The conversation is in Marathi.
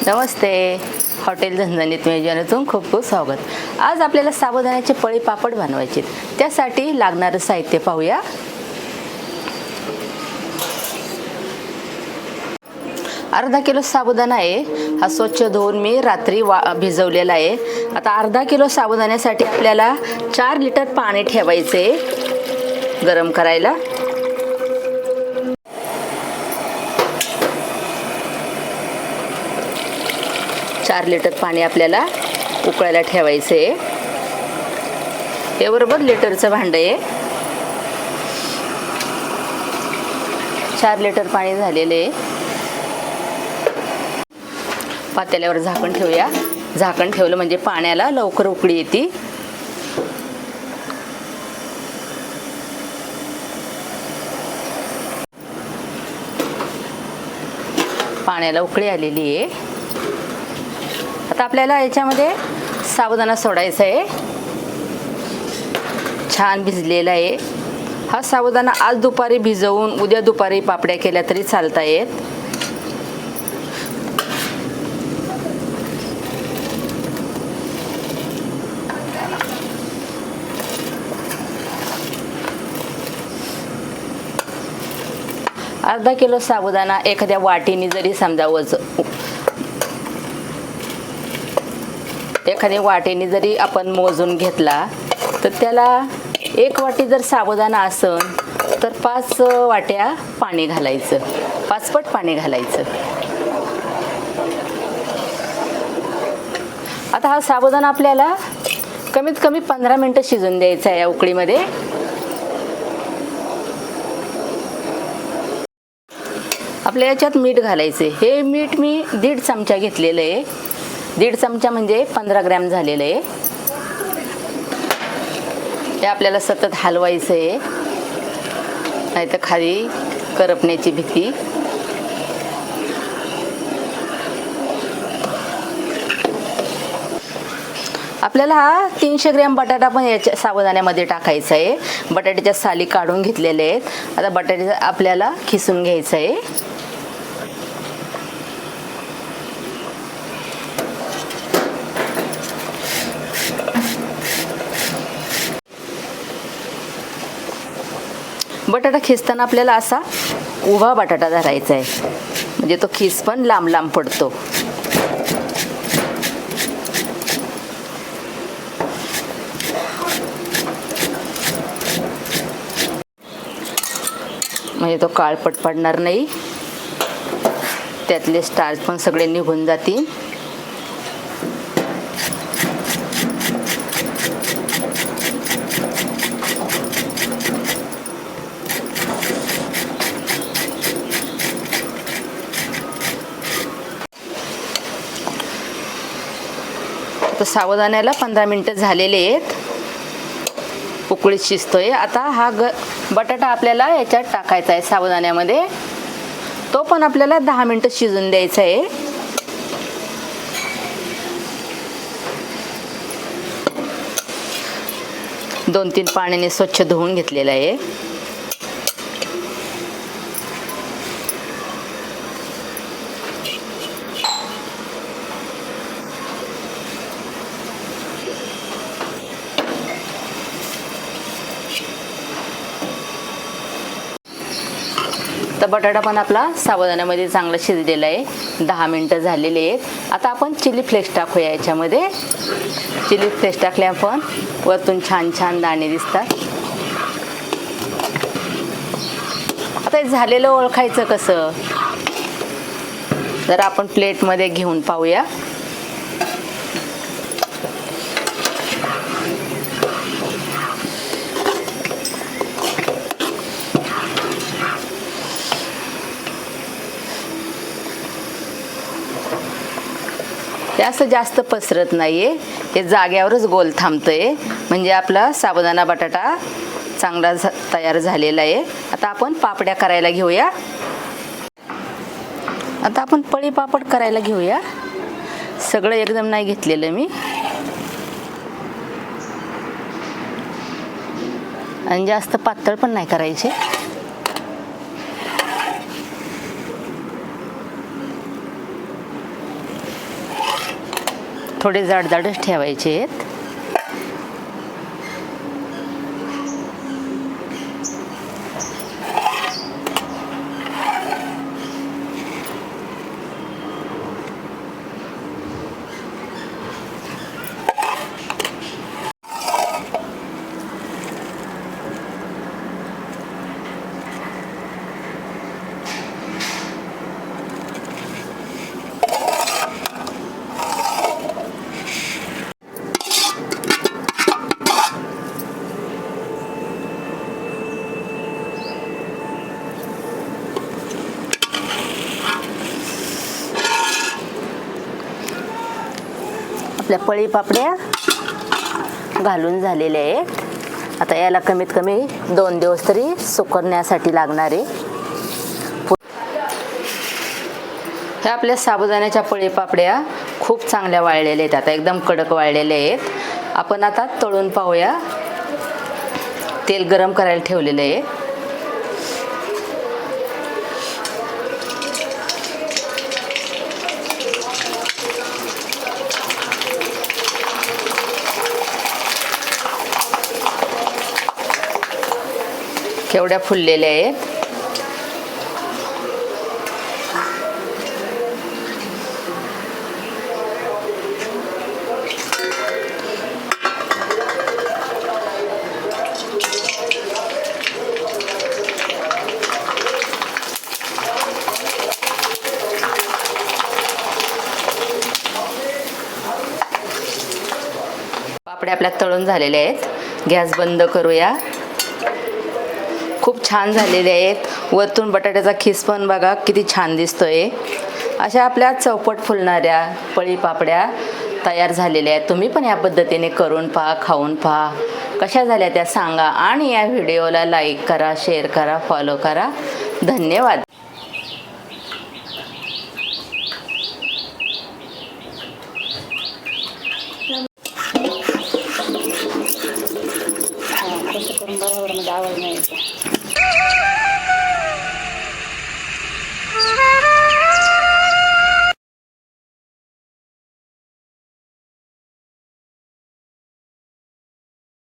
नमस्ते. हॉटेल झणझणीत मेजवानीतून खूप खूप स्वागत. आज आपल्याला साबुदाण्याचे पळी पापड बनवायचे. त्यासाठी लागणारं साहित्य पाहूया. अर्धा किलो साबुदाणा आहे. हा स्वच्छ धुवून मी रात्री भिजवलेला आहे. आता अर्धा किलो साबुदाण्यासाठी आपल्याला 4 लिटर पाणी ठेवायचे गरम करायला. चार लिटर पाणी आपल्याला उकळायला ठेवायचे. हे बरोबर लिटरचं भांडं आहे. 4 लिटर पाणी झालेले. पातेल्यावर झाकण ठेवूया. झाकण ठेवलं म्हणजे पाण्याला लवकर उकळी येते. पाण्याला उकळी आलेली आहे. आता आपल्याला याच्यामध्ये साबुदाणा सोडायचा आहे. छान भिजलेला आहे. हा साबुदाणा आज दुपारी भिजवून उद्या दुपारी पापड्या केल्या तरी चालत आहेत. अर्धा किलो साबुदाणा एखाद्या वाटीने जरी समजा एखाद्या वाटीने जरी आपण मोजून घेतला तर त्याला 1 वाटी जर साबुदाणा असेल तर 5 वाट्या पाणी घालायचं. 5 पट पाणी घालायचं. आता हा साबुदाणा आपल्याला कमीत कमी 15 मिनिटं शिजून द्यायचा आहे या उकळीमध्ये. आपल्या याच्यात मीठ घालायचे. हे मीठ मी 1.5 चमचा घेतलेलं आहे. 1.5 चमचा म्हणजे 15 ग्रॅम झालेलं आहे. हे आपल्याला सतत हलवायचं आहे, नाही तर खाली करपण्याची भीती. आपल्याला हा 300 ग्रॅम बटाटा पण याच्या साबुदाण्यामध्ये टाकायचा आहे. बटाट्याच्या साली काढून घेतलेले आहेत. आता बटाट्याचा आपल्याला खिसून घ्यायचा आहे. बटाटा खिसताना आपल्याला असा उभा बटाटा धरायचा आहे, म्हणजे तो खिस पण लांब लांब पडतो. म्हणजे तो काळपट पडणार नाही. त्यातले स्टार्च पण सगळे निघून जातील. तर साबुदाण्याला 15 मिनिटं झालेले आहेत. उकळीत शिजतोय. आता हा बटाटा आपल्याला याच्यात टाकायचा आहे साबुदाण्यामध्ये. तो पण आपल्याला 10 मिनिटं शिजून द्यायचा आहे. दोन 3 पाण्याने स्वच्छ धुवून घेतलेला आहे. तर बटाटा पण आपला साबुदाण्यामध्ये चांगला शिजलेला आहे. 10 मिनिटं झालेले आहेत. आता आपण चिली फ्लेक्स टाकूया याच्यामध्ये. चिली फ्लेक्स टाकल्या पण वरतून छान छान दाणे दिसतात. आता हे झालेलं ओळखायचं कसं, जर आपण प्लेटमध्ये घेऊन पाहूया. हे असं जास्त पसरत नाहीये. हे जाग्यावरच गोल थांबतंय, म्हणजे आपला साबुदाणा बटाटा चांगला तयार झालेला आहे. आता आपण पापड्या करायला घेऊया. आता आपण पळी पापड करायला घेऊया. सगळं एकदम नाही घेतलेलं मी, आणि जास्त पातळ पण नाही करायचे. थोडे जाडजाडच ठेवायचे आहेत. आपल्या पळी पापड्या घालून झालेल्या आहेत. आता याला कमीत कमी 2 दिवस तरी सुकवण्यासाठी लागणार आहे. ह्या आपल्या साबुदाण्याच्या पळी पापड्या खूप चांगल्या वाळलेल्या आहेत. आता एकदम कडक वाळलेल्या आहेत. आपण आता तळून पाहूया. तेल गरम करायला ठेवलेलं आहे. केवढ्या फुललेल्या आहेत. पापड्या आपल्या तळून झालेल्या आहेत. गॅस बंद करूया. खूप छान झालेले आहेत. वरतून बटाट्याचा खिस पण बघा किती छान दिसतोय. अशा आपल्या चौपट फुलणाऱ्या पळी पापड्या तयार झालेल्या आहेत. तुम्ही पण या पद्धतीने करून पहा, खाऊन पहा. कशा झाल्या त्या सांगा आणि या व्हिडिओला लाईक करा, शेअर करा, फॉलो करा. धन्यवाद. कसं करून बरोबर मध्ये आवाज नाही येत.